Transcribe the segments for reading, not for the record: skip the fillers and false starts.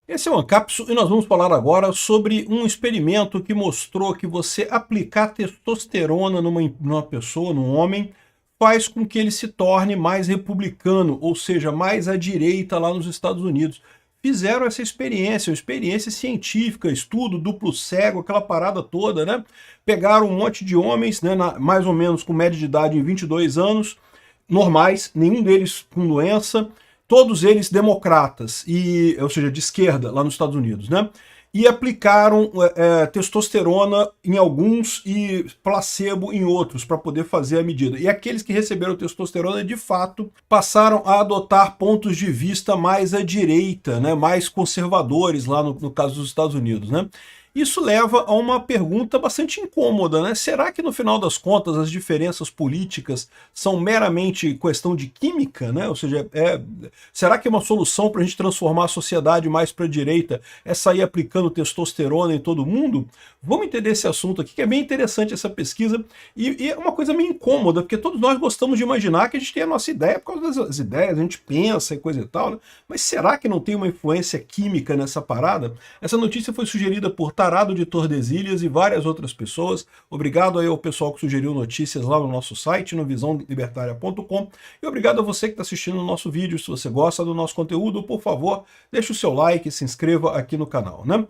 Esse é o Ancapsu e nós vamos falar agora sobre um experimento que mostrou que você aplicar testosterona numa pessoa, num homem, faz com que ele se torne mais republicano, ou seja, mais à direita lá nos Estados Unidos. Fizeram essa experiência, uma experiência científica, estudo duplo cego, aquela parada toda, né? Pegaram um monte de homens, né, mais ou menos com média de idade em 22 anos, normais, nenhum deles com doença, todos eles democratas, ou seja, de esquerda lá nos Estados Unidos, né? E aplicaram testosterona em alguns e placebo em outros para poder fazer a medida. E aqueles que receberam testosterona, de fato, passaram a adotar pontos de vista mais à direita, né, mais conservadores lá no caso dos Estados Unidos, né? Isso leva a uma pergunta bastante incômoda, né? Será que no final das contas as diferenças políticas são meramente questão de química, né? Ou seja, será que uma solução para a gente transformar a sociedade mais para a direita é sair aplicando testosterona em todo mundo? Vamos entender esse assunto aqui, que é bem interessante essa pesquisa e é uma coisa meio incômoda, porque todos nós gostamos de imaginar que a gente tem a nossa ideia por causa das ideias, a gente pensa e coisa e tal, né? Mas será que não tem uma influência química nessa parada? Essa notícia foi sugerida por Tarado de Tordesilhas e várias outras pessoas. Obrigado aí ao pessoal que sugeriu notícias lá no nosso site, no visãolibertaria.com. E obrigado a você que está assistindo o nosso vídeo. Se você gosta do nosso conteúdo, por favor, deixe o seu like e se inscreva aqui no canal, né?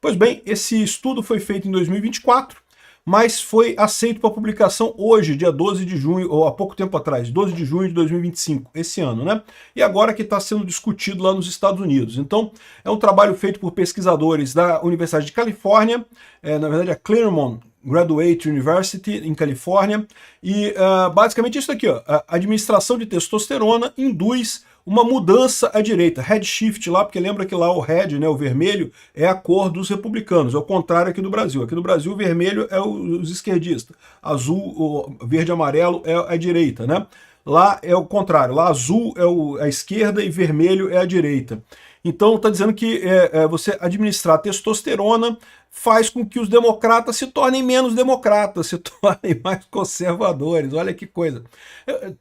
Pois bem, esse estudo foi feito em 2024, mas foi aceito para publicação hoje, dia 12 de junho, ou há pouco tempo atrás, 12 de junho de 2025, esse ano, né? E agora que está sendo discutido lá nos Estados Unidos. Então, é um trabalho feito por pesquisadores da Universidade de Califórnia, na verdade a Claremont Graduate University, em Califórnia, e basicamente isso aqui, ó, a administração de testosterona induz uma mudança à direita, red shift lá, porque lembra que lá o red, né, o vermelho, é a cor dos republicanos, é o contrário aqui do Brasil. Aqui no Brasil o vermelho é os esquerdistas, azul, o verde e amarelo é a direita, né? Lá é o contrário, lá azul é a esquerda e vermelho é a direita. Então está dizendo que você administrar testosterona faz com que os democratas se tornem menos democratas, se tornem mais conservadores. Olha que coisa.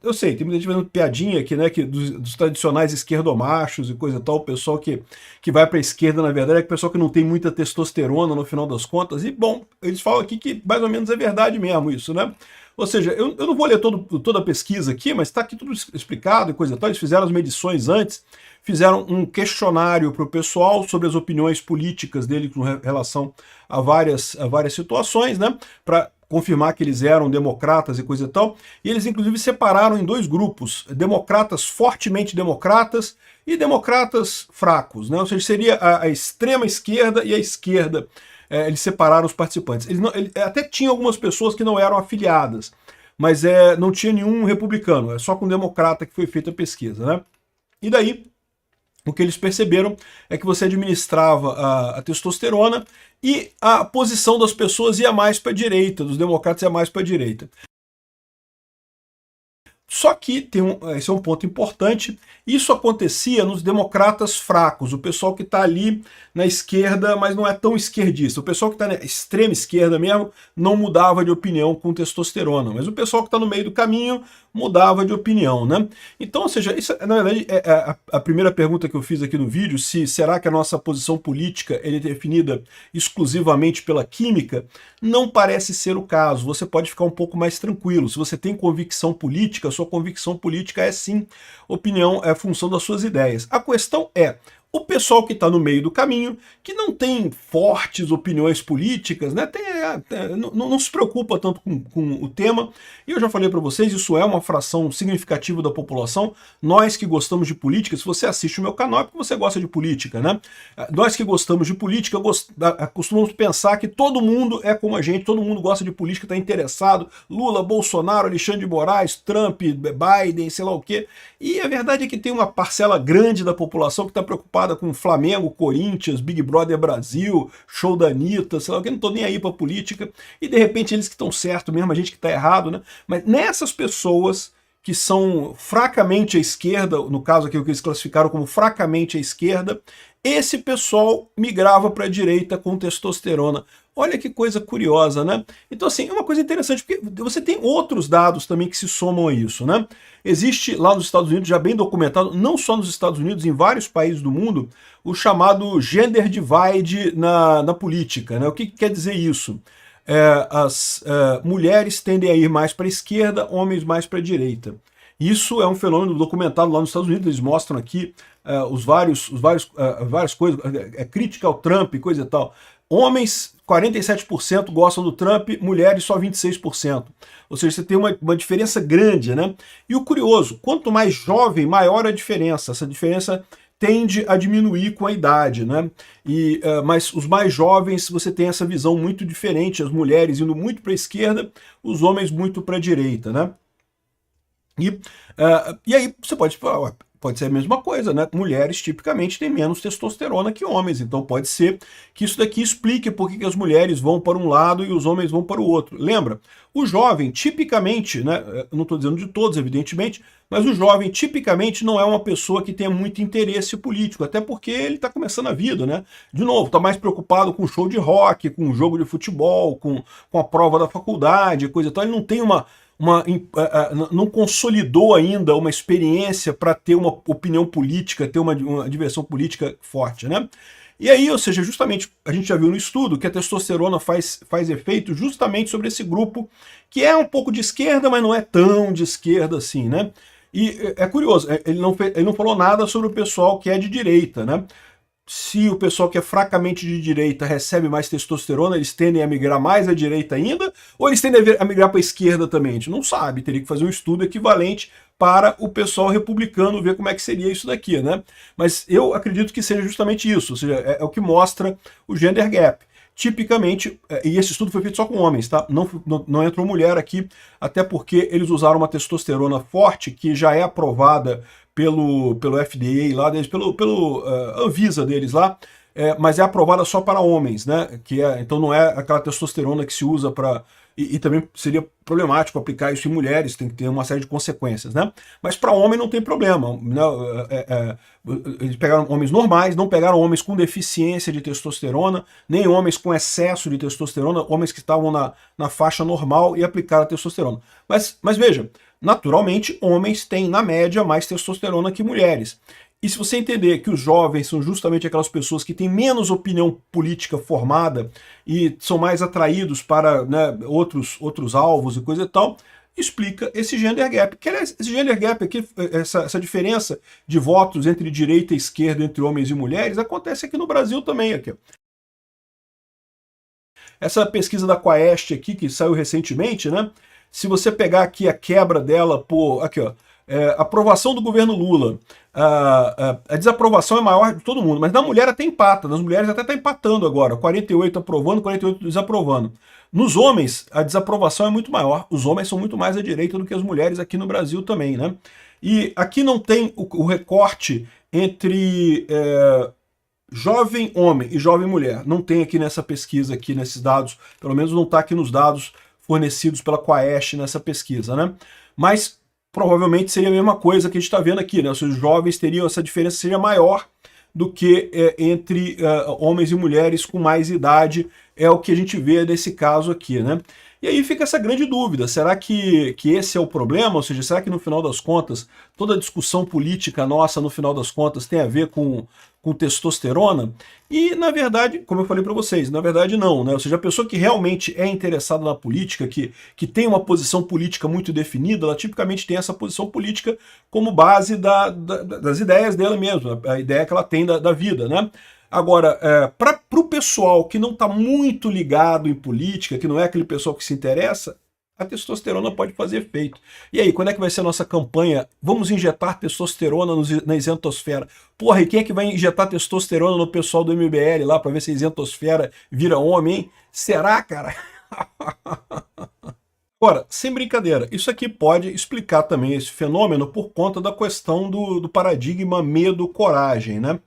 Eu sei, tem muita gente fazendo piadinha aqui, né, que dos tradicionais esquerdomachos e coisa e tal, o pessoal que vai para a esquerda, na verdade, é o pessoal que não tem muita testosterona no final das contas. E, bom, eles falam aqui que mais ou menos é verdade mesmo isso, né? Ou seja, eu não vou ler toda a pesquisa aqui, mas está aqui tudo explicado e coisa e tal. Eles fizeram as medições antes, fizeram um questionário para o pessoal sobre as opiniões políticas dele com relação a várias situações, né? Para confirmar que eles eram democratas e coisa e tal. E eles, inclusive, separaram em dois grupos, democratas fortemente democratas e democratas fracos, né? Ou seja, seria a extrema esquerda e a esquerda. Eles separaram os participantes. Até tinha algumas pessoas que não eram afiliadas, mas não tinha nenhum republicano, é só com democrata que foi feita a pesquisa, né? E daí, o que eles perceberam é que você administrava a testosterona e a posição das pessoas ia mais para a direita, dos democratas ia mais para a direita. Só que esse é um ponto importante, isso acontecia nos democratas fracos, o pessoal que está ali na esquerda, mas não é tão esquerdista. O pessoal que está na extrema esquerda mesmo não mudava de opinião com testosterona, mas o pessoal que está no meio do caminho mudava de opinião, né? Então, ou seja, isso na verdade é a primeira pergunta que eu fiz aqui no vídeo, se será que a nossa posição política é definida exclusivamente pela química? Não parece ser o caso, você pode ficar um pouco mais tranquilo. Se você tem convicção política, sua convicção política é sim opinião, é função das suas ideias. A questão é, o pessoal que está no meio do caminho, que não tem fortes opiniões políticas, né, não se preocupa tanto com o tema, e eu já falei para vocês, isso é uma fração significativa da população. Nós que gostamos de política, se você assiste o meu canal é porque você gosta de política, né? Nós que gostamos de política, costumamos pensar que todo mundo é como a gente, todo mundo gosta de política, está interessado, Lula, Bolsonaro, Alexandre de Moraes, Trump, Biden, sei lá o quê, e a verdade é que tem uma parcela grande da população que está preocupada com Flamengo, Corinthians, Big Brother Brasil, show da Anitta, sei lá o que, não tô nem aí pra política, e de repente eles que estão certo mesmo, a gente que tá errado, né? Mas nessas pessoas que são fracamente à esquerda, no caso aqui o que eles classificaram como fracamente à esquerda, esse pessoal migrava para a direita com testosterona. Olha que coisa curiosa, né? Então, assim, é uma coisa interessante, porque você tem outros dados também que se somam a isso, né? Existe lá nos Estados Unidos, já bem documentado, não só nos Estados Unidos, em vários países do mundo, o chamado gender divide na política, né? O que quer dizer isso? As mulheres tendem a ir mais para a esquerda, homens mais para a direita. Isso é um fenômeno documentado lá nos Estados Unidos, eles mostram aqui várias coisas, crítica ao Trump, coisa e tal. Homens, 47% gostam do Trump, mulheres só 26%. Ou seja, você tem uma diferença grande, né? E o curioso, quanto mais jovem, maior a diferença. Essa diferença tende a diminuir com a idade, né? Mas os mais jovens, você tem essa visão muito diferente, as mulheres indo muito para a esquerda, os homens muito para a direita, né? E aí você pode falar, pode ser a mesma coisa, né? Mulheres tipicamente têm menos testosterona que homens, então pode ser que isso daqui explique por que as mulheres vão para um lado e os homens vão para o outro. Lembra? O jovem, tipicamente, né? Eu não estou dizendo de todos, evidentemente, mas o jovem, tipicamente, não é uma pessoa que tenha muito interesse político, até porque ele está começando a vida, né? De novo, está mais preocupado com show de rock, com um jogo de futebol, com a prova da faculdade, coisa e tal. Ele não tem não consolidou ainda uma experiência para ter uma opinião política, ter uma diversão política forte, né? E aí, ou seja, justamente a gente já viu no estudo que a testosterona faz efeito justamente sobre esse grupo que é um pouco de esquerda, mas não é tão de esquerda assim, né? E é curioso, ele não falou nada sobre o pessoal que é de direita, né? Se o pessoal que é fracamente de direita recebe mais testosterona, eles tendem a migrar mais à direita ainda? Ou eles tendem a migrar para a esquerda também? A gente não sabe, teria que fazer um estudo equivalente para o pessoal republicano ver como é que seria isso daqui, né? Mas eu acredito que seja justamente isso, ou seja, é o que mostra o gender gap. Tipicamente, e esse estudo foi feito só com homens, tá? Não entrou mulher aqui, até porque eles usaram uma testosterona forte, que já é aprovada pelo FDA lá deles, pelo Anvisa deles lá, mas é aprovada só para homens, né? Então não é aquela testosterona que se usa para... E também seria problemático aplicar isso em mulheres, tem que ter uma série de consequências, né? Mas para homem não tem problema, né? Eles pegaram homens normais, não pegaram homens com deficiência de testosterona, nem homens com excesso de testosterona, homens que estavam na faixa normal e aplicaram a testosterona. Mas veja, naturalmente, homens têm, na média, mais testosterona que mulheres. E se você entender que os jovens são justamente aquelas pessoas que têm menos opinião política formada e são mais atraídos para, né, outros alvos e coisa e tal, explica esse gender gap. Que, aliás, esse gender gap aqui, essa diferença de votos entre direita e esquerda, entre homens e mulheres, acontece aqui no Brasil também. Aqui. Essa pesquisa da Quaest aqui, que saiu recentemente, né? Se você pegar aqui a quebra dela por... Aqui, ó. Aprovação do governo Lula. A desaprovação é maior de todo mundo, mas na mulher até empata. Nas mulheres até está empatando agora. 48 aprovando, 48 desaprovando. Nos homens, a desaprovação é muito maior. Os homens são muito mais à direita do que as mulheres aqui no Brasil também, né? E aqui não tem o recorte entre... jovem homem e jovem mulher. Não tem aqui nessa pesquisa, aqui nesses dados, pelo menos não está aqui nos dados fornecidos pela Quaest nessa pesquisa, né? Mas provavelmente seria a mesma coisa que a gente está vendo aqui, né? Os jovens teriam, essa diferença seria maior do que entre homens e mulheres com mais idade, é o que a gente vê nesse caso aqui, né? E aí fica essa grande dúvida, será que esse é o problema? Ou seja, será que no final das contas, toda a discussão política nossa, no final das contas, tem a ver com testosterona? E, na verdade, como eu falei para vocês, na verdade não, né? Ou seja, a pessoa que realmente é interessada na política, que tem uma posição política muito definida, ela tipicamente tem essa posição política como base das ideias dela mesma, a ideia que ela tem da vida, né? Agora, para o pessoal que não está muito ligado em política, que não é aquele pessoal que se interessa, a testosterona pode fazer efeito. E aí, quando é que vai ser a nossa campanha? Vamos injetar testosterona na isentosfera. Porra, e quem é que vai injetar testosterona no pessoal do MBL lá para ver se a isentosfera vira homem, hein? Será, cara? Agora, sem brincadeira, isso aqui pode explicar também esse fenômeno por conta da questão do paradigma medo-coragem, né?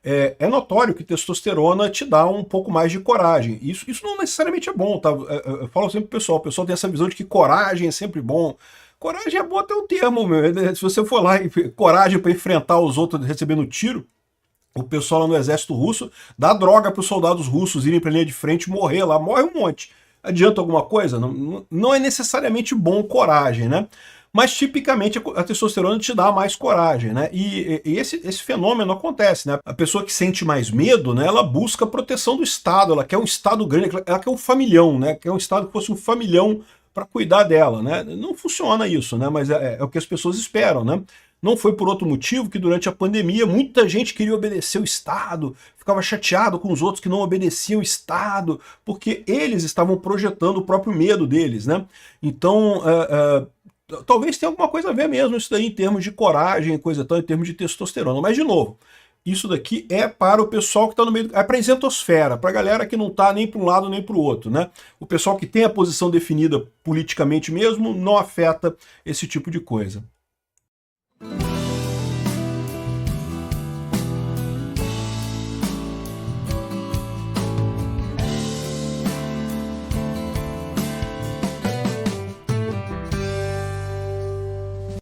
É notório que testosterona te dá um pouco mais de coragem. Isso não necessariamente é bom, tá? Eu falo sempre pro pessoal, o pessoal tem essa visão de que coragem é sempre bom. Coragem é bom até um termo, meu. Se você for lá e coragem para enfrentar os outros recebendo tiro, O pessoal lá no exército russo dá droga para os soldados russos irem para a linha de frente e morrer lá, morre um monte. Adianta alguma coisa? Não é necessariamente bom coragem, né? Mas tipicamente a testosterona te dá mais coragem, né? E esse fenômeno acontece, né? A pessoa que sente mais medo, né? Ela busca a proteção do Estado, ela quer um Estado grande, ela quer um familhão, né? Quer um Estado que fosse um familhão para cuidar dela, né? Não funciona isso, né? Mas é o que as pessoas esperam, né? Não foi por outro motivo que durante a pandemia muita gente queria obedecer o Estado, ficava chateado com os outros que não obedeciam o Estado, porque eles estavam projetando o próprio medo deles, né? Então, talvez tenha alguma coisa a ver mesmo isso daí em termos de coragem, coisa tal, em termos de testosterona. Mas, de novo, isso daqui é para o pessoal que está no meio, é para a isentosfera, para a galera que não está nem para um lado nem para o outro, né? O pessoal que tem a posição definida politicamente mesmo não afeta esse tipo de coisa.